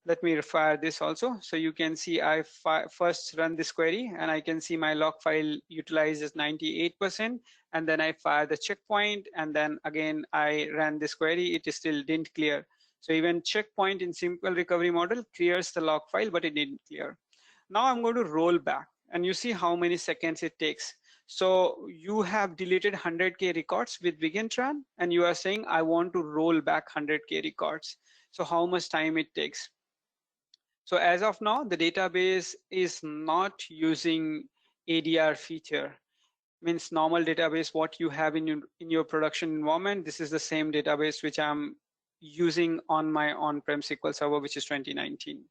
[SPEAKER 2] let me refire this also. So you can see I first run this query and I can see my log file utilizes 98%, and then I fire the checkpoint, and then again I ran this query, it still didn't clear. So even checkpoint in simple recovery model clears the log file, but it didn't clear. Now I'm going to roll back, and you see how many seconds it takes. So you have deleted 100K records with begin Tran, and you are saying I want to roll back 100K records. So how much time it takes? So as of now, the database is not using ADR feature. Means normal database, what you have in your production environment, this is the same database which I'm using on my on-prem SQL Server, which is 2019.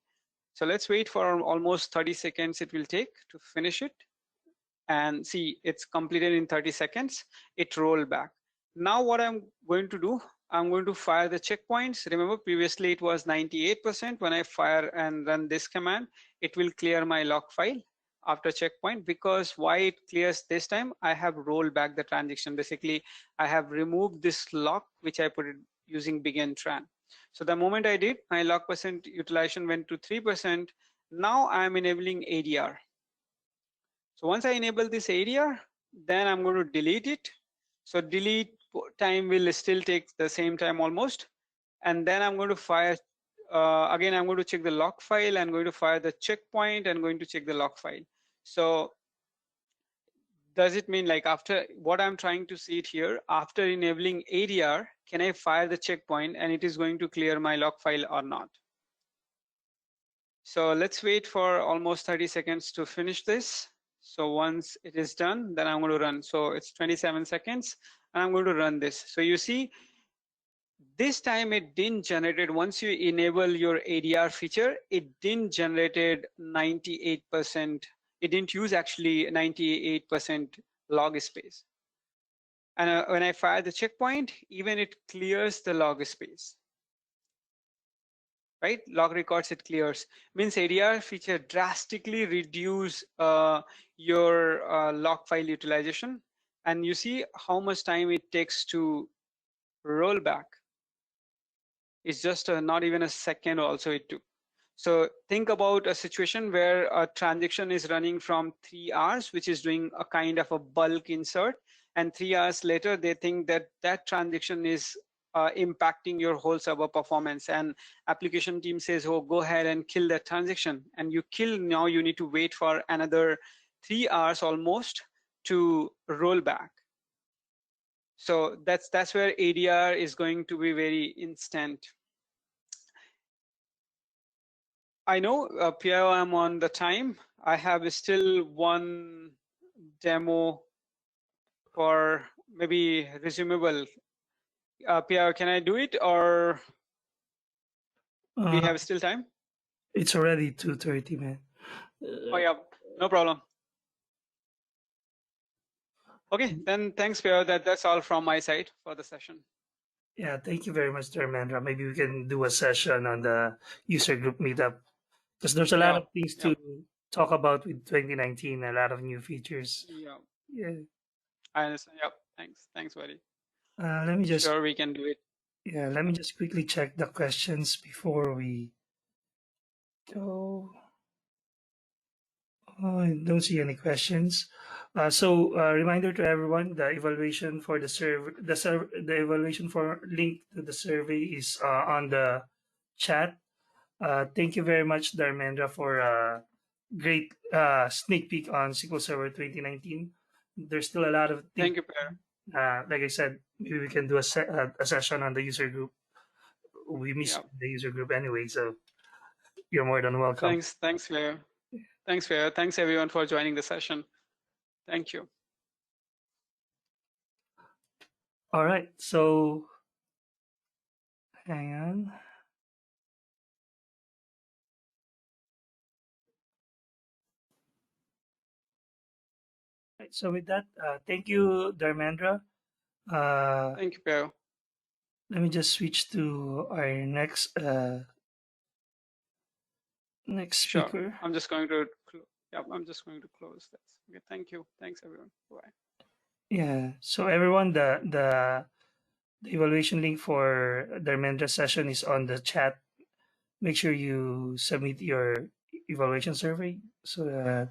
[SPEAKER 2] So let's wait for almost 30 seconds it will take to finish it. And see, it's completed in 30 seconds. It rolled back. Now what I'm going to do, I'm going to fire the checkpoints. Remember previously it was 98%. When I fire and run this command, it will clear my log file after checkpoint. Because why it clears this time, I have rolled back the transaction. Basically, I have removed this log, which I put it using begin Tran. So the moment I did, my log percent utilization went to 3%. Now I'm enabling ADR. So once I enable this ADR, then I'm going to delete it. So delete time will still take the same time almost. And then I'm going to fire, again, I'm going to check the log file. I'm going to fire the checkpoint and going to check the log file. So does it mean like after what I'm trying to see it here, after enabling ADR, can I fire the checkpoint and it is going to clear my log file or not? So let's wait for almost 30 seconds to finish this. So once it is done, then I'm going to run. So it's 27 seconds and I'm going to run this. So you see, this time it didn't generate, once you enable your ADR feature, it didn't generated 98%. It didn't use actually 98% log space. And when I fire the checkpoint, even it clears the log space. Right, log records it clears. Means ADR feature drastically reduce your log file utilization, and you see how much time it takes to roll back. It's just not even a second also it took. So think about a situation where a transaction is running from 3 hours, which is doing a kind of a bulk insert, and 3 hours later they think that that transaction is impacting your whole server performance, and application team says, oh, go ahead and kill that transaction, and you kill. Now you need to wait for another 3 hours almost to roll back. So that's where ADR is going to be very instant. I know, PIO, I'm on the time. I have still one demo for maybe resumable. PIO, can I do it, or we
[SPEAKER 1] Uh,
[SPEAKER 2] have still time?
[SPEAKER 1] it's already 2:30, man.
[SPEAKER 2] Oh yeah, no problem. Okay, then thanks, PIO. That's all from my side for the session.
[SPEAKER 1] Yeah, thank you very much, Dharmendra. Maybe we can do a session on the user group meetup because there's a lot
[SPEAKER 2] Yeah,
[SPEAKER 1] of things
[SPEAKER 2] yeah,
[SPEAKER 1] to talk about with 2019, a lot of new features.
[SPEAKER 2] yeah.
[SPEAKER 1] Yeah.
[SPEAKER 2] I understand. Yep. Thanks, buddy.
[SPEAKER 1] Let me just
[SPEAKER 2] Sure, we can do it.
[SPEAKER 1] let me
[SPEAKER 2] Yep.
[SPEAKER 1] just quickly check the questions before we go. Oh, I don't see any questions. Reminder to everyone: the evaluation for the the evaluation for link to the survey is on the chat. Thank you very much, Dharmendra, for a great sneak peek on SQL Server 2019. There's still a lot of things.
[SPEAKER 2] Thank you, PIO.
[SPEAKER 1] Like I said, maybe we can do a session on the user group. We miss
[SPEAKER 2] Yep.
[SPEAKER 1] the user group anyway, so you're more than welcome.
[SPEAKER 2] Thanks, PIO. Thanks, PIO. Thanks everyone for joining the session. Thank you.
[SPEAKER 1] All right, so hang on. Right, so with that, thank you, Dharmendra. Uh,
[SPEAKER 2] Thank you, PIO.
[SPEAKER 1] Let me just switch to our next
[SPEAKER 2] Sure.
[SPEAKER 1] speaker.
[SPEAKER 2] I'm just going to yep, I'm just going to close this. Okay, thank you. Thanks everyone. Bye.
[SPEAKER 1] Yeah. So everyone, the evaluation link for Dharmendra's session is on the chat. Make sure you submit your evaluation survey so that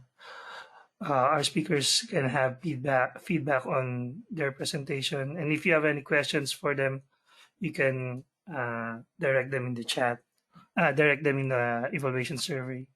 [SPEAKER 1] our speakers can have feedback on their presentation. And if you have any questions for them, you can direct them in the chat. Direct them in the evaluation survey.